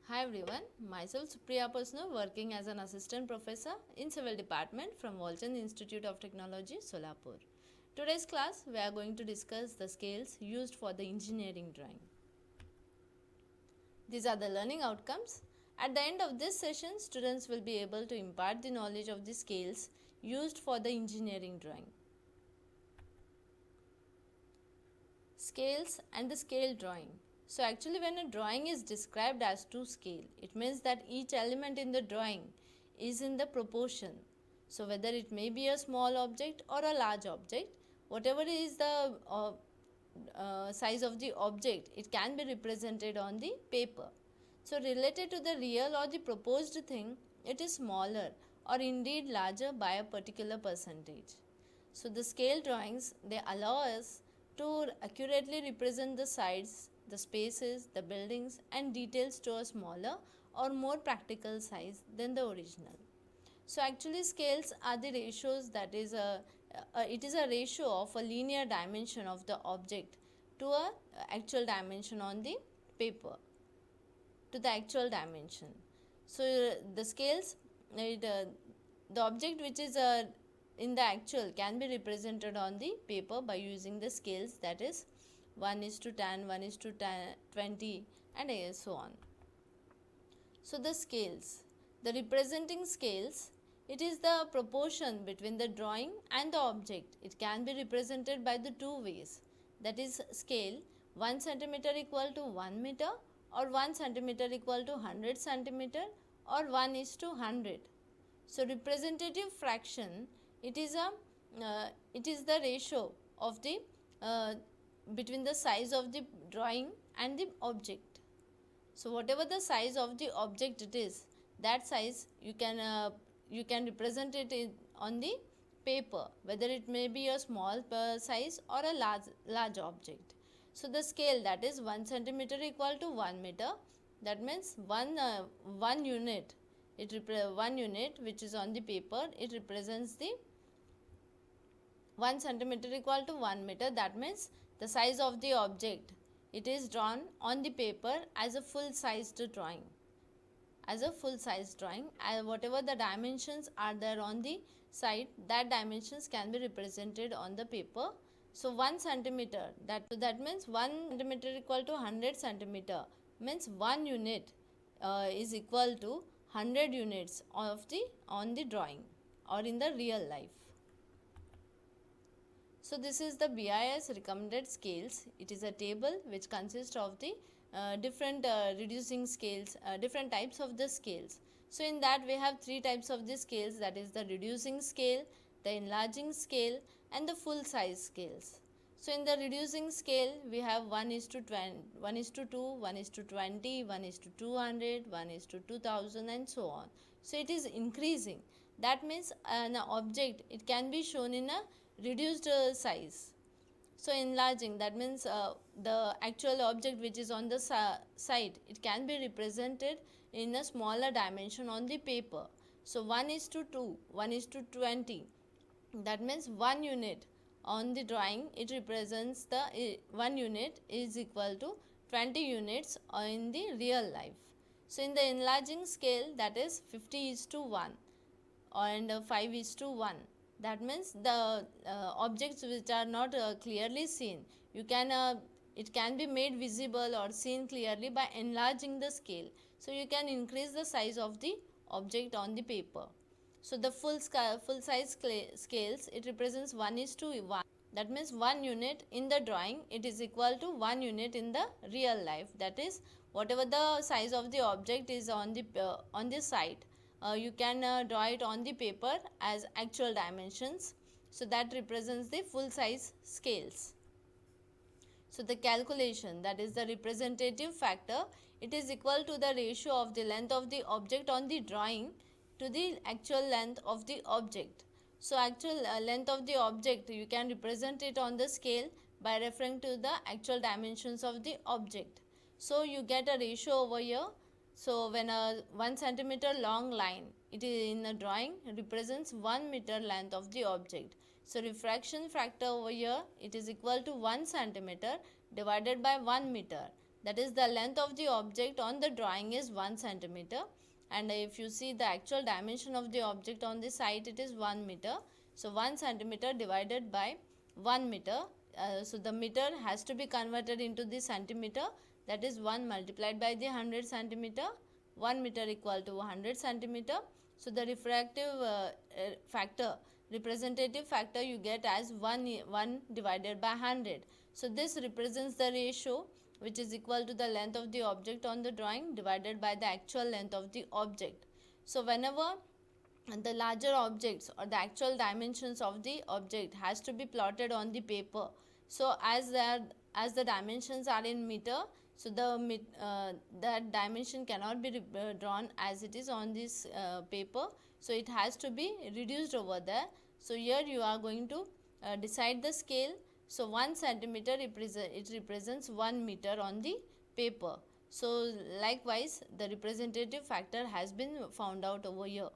Hi everyone, myself Supriya Pasnu, working as an assistant professor in civil department from Walchand Institute of Technology, Solapur. Today's class we are going to discuss the scales used for the engineering drawing. These are the learning outcomes. At the end of this session, students will be able to impart the knowledge of the scales used for the engineering drawing. Scales and the scale drawing. So actually when a drawing is described as to scale, it means that each element in the drawing is in the proportion. So whether it may be a small object or a large object, whatever is the size of the object, it can be represented on the paper. So related to the real or the proposed thing, it is smaller or indeed larger by a particular percentage. So the scale drawings, they allow us to accurately represent the sides, the spaces, the buildings and details to a smaller or more practical size than the original. So actually scales are the ratios, that is it is a ratio of a linear dimension of the object to a actual dimension on the paper, to the actual dimension. So the scales, the object which is in the actual can be represented on the paper by using the scales, that is 1:10, 1:10, 20 and so on. So the scales, the representing scales, it is the proportion between the drawing and the object. It can be represented by the two ways, that is scale 1 centimeter equal to 1 meter or 1 centimeter equal to 100 centimeter or 1:100. So representative fraction, it is the ratio of the between the size of the drawing and the object. So whatever the size of the object it is, that size you can represent it on the paper, whether it may be a small size or a large object. So the scale, that is 1 centimeter equal to 1 meter, that means one unit, 1 unit which is on the paper, it represents the 1 centimeter equal to 1 meter, that means the size of the object, it is drawn on the paper as a full sized drawing, and whatever the dimensions are there on the side, that dimensions can be represented on the paper. So 1 centimeter, that means 1 centimeter equal to 100 centimeter, means 1 unit is equal to 100 units of the on the drawing or in the real life. So this is the BIS recommended scales. It is a table which consists of the different reducing scales, different types of the scales. So in that we have three types of the scales, that is the reducing scale, the enlarging scale and the full size scales. So in the reducing scale we have 1:20, 1:2, 1:20, 1:200, 1:2000 and so on. So it is increasing. That means an object, it can be shown in a reduced size. So enlarging, that means the actual object which is on the side, it can be represented in a smaller dimension on the paper. So 1:2, 1:20, that means 1 unit on the drawing, it represents the 1 unit is equal to 20 units in the real life. So in the enlarging scale, that is 50:1 and 5:1. That means the objects which are not clearly seen, it can be made visible or seen clearly by enlarging the scale. So you can increase the size of the object on the paper. So the full size scales, it represents 1:1. That means 1 unit in the drawing, it is equal to 1 unit in the real life. That is, whatever the size of the object is on the side, you can draw it on the paper as actual dimensions. So that represents the full size scales. So the calculation, that is the representative factor, it is equal to the ratio of the length of the object on the drawing to the actual length of the object. So actual length of the object, you can represent it on the scale by referring to the actual dimensions of the object. So you get a ratio over here. So when a 1 centimeter long line, it is in a drawing, represents 1 meter length of the object. So refraction factor over here, it is equal to 1 centimeter divided by 1 meter. That is, the length of the object on the drawing is 1 centimeter, and if you see the actual dimension of the object on the site, it is 1 meter. So 1 centimeter divided by 1 meter, so the meter has to be converted into the centimeter. That is 1 multiplied by the 100 centimeter. 1 meter equal to 100 centimeter. So the refractive factor, representative factor, you get as 1 divided by 100. So this represents the ratio which is equal to the length of the object on the drawing divided by the actual length of the object. So whenever the larger objects or the actual dimensions of the object has to be plotted on the paper, so as the dimensions are in meter, so that dimension cannot be drawn as it is on this paper, so it has to be reduced over there. So here you are going to decide the scale. So 1 centimeter it represents 1 meter on the paper. So likewise the representative factor has been found out over here.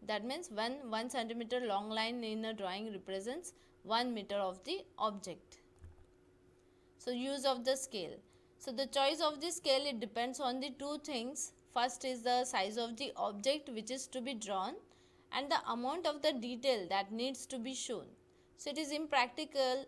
That means when 1 centimeter long line in a drawing represents 1 meter of the object. So use of the scale. So the choice of the scale, it depends on the two things. First is the size of the object which is to be drawn and the amount of the detail that needs to be shown. So it is impractical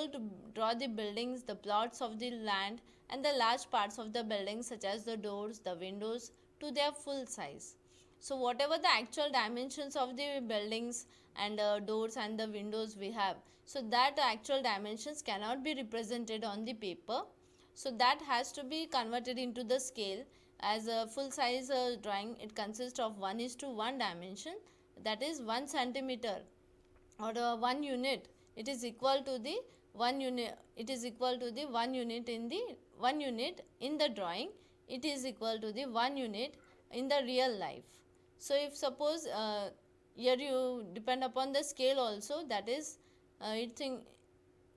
to draw the buildings, the plots of the land and the large parts of the buildings such as the doors, the windows to their full size. So whatever the actual dimensions of the buildings and doors and the windows we have, so that actual dimensions cannot be represented on the paper. So that has to be converted into the scale. As a full size drawing, it consists of 1:1 dimension, that is 1 centimeter or 1 unit. It is equal to the 1 unit. It is equal to the 1 unit in the 1 unit in the drawing. It is equal to the 1 unit in the real life. So if suppose here you depend upon the scale also, that is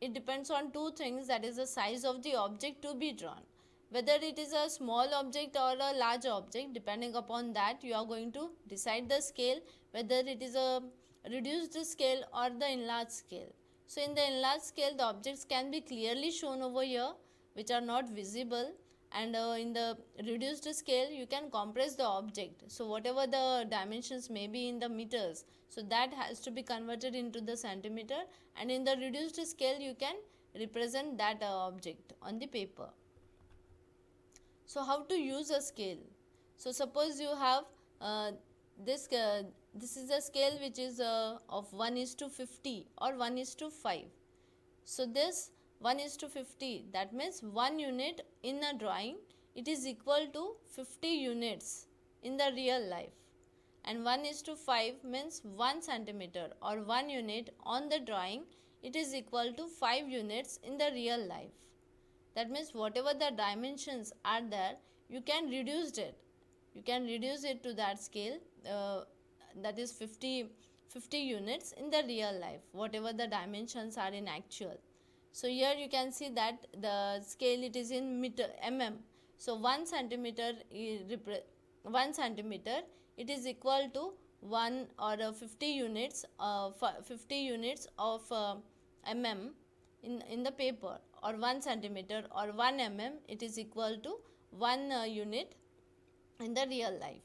it depends on two things, that is the size of the object to be drawn. Whether it is a small object or a large object, depending upon that you are going to decide the scale, whether it is a reduced scale or the enlarged scale. So in the enlarged scale, the objects can be clearly shown over here which are not visible, and in the reduced scale you can compress the object. So whatever the dimensions may be in the meters, so that has to be converted into the centimeter, and in the reduced scale you can represent that object on the paper. So how to use a scale? So suppose you have this is a scale which is of 1:50 or 1:5. So this 1:50, that means 1 unit in a drawing, it is equal to 50 units in the real life, and 1:5 means 1 centimeter or 1 unit on the drawing, it is equal to 5 units in the real life. That means whatever the dimensions are there, you can reduce it. You can reduce it to that scale, that is 50 units in the real life, whatever the dimensions are in actual. So here you can see that the scale, it is in mm. So 1 centimeter it is equal to 1 or 50 units of mm in the paper, or 1 centimeter or 1 mm, it is equal to 1 unit in the real life.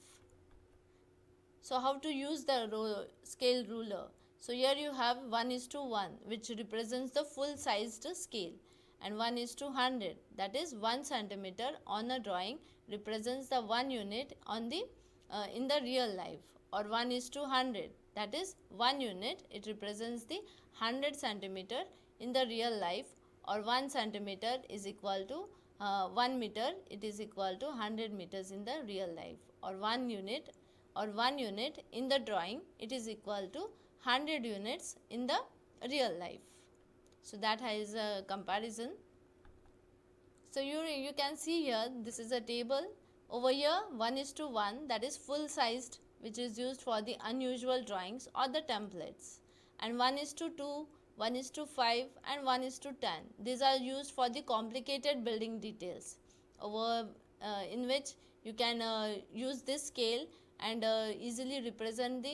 So how to use the scale ruler? So here you have 1:1 which represents the full sized scale, and 1:100, that is 1 centimeter on a drawing represents the 1 unit on the in the real life, or 1:100, that is 1 unit, it represents the 100 centimeter in the real life, or 1 centimeter is equal to 1 meter, it is equal to 100 meters in the real life, or 1 unit in the drawing, it is equal to 100 units in the real life. So that is a comparison. So you can see here, this is a table. Over here 1:1, that is full sized, which is used for the unusual drawings or the templates, and 1:2, 1:5 and 1:10, these are used for the complicated building details, over in which you can use this scale and easily represent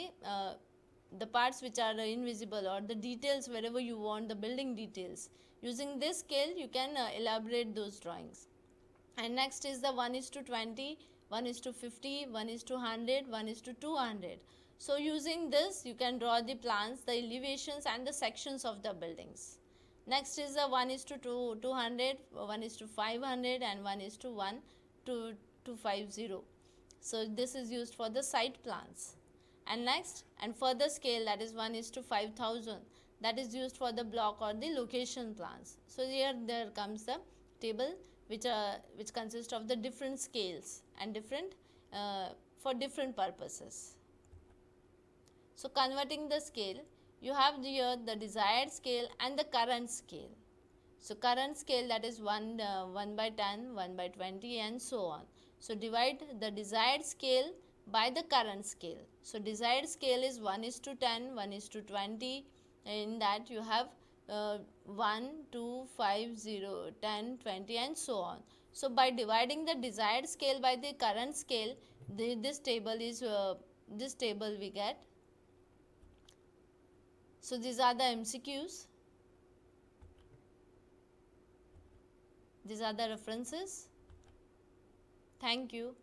the parts which are invisible, or the details wherever you want the building details. Using this scale you can elaborate those drawings. And next is the 1 is to 20, 1 is to 50, 1 is to 100, 1 is to 200. So using this you can draw the plans, the elevations and the sections of the buildings. Next is the 1 is to 200, 1 is to 500 and 1 is to 1 to 250. So this is used for the site plans. And next, and further scale, that is 1 is to 5000, that is used for the block or the location plans. So here there comes the table which consists of the different scales and different for different purposes. So converting the scale, you have here the desired scale and the current scale. So current scale, that is 1 by 10, 1 by 20 and so on. So divide the desired scale by the current scale. So desired scale is 1 is to 10, 1 is to 20. In that you have 1, 2, 5, 0, 10, 20 and so on. So by dividing the desired scale by the current scale, this table we get. So these are the MCQs. These are the references. Thank you.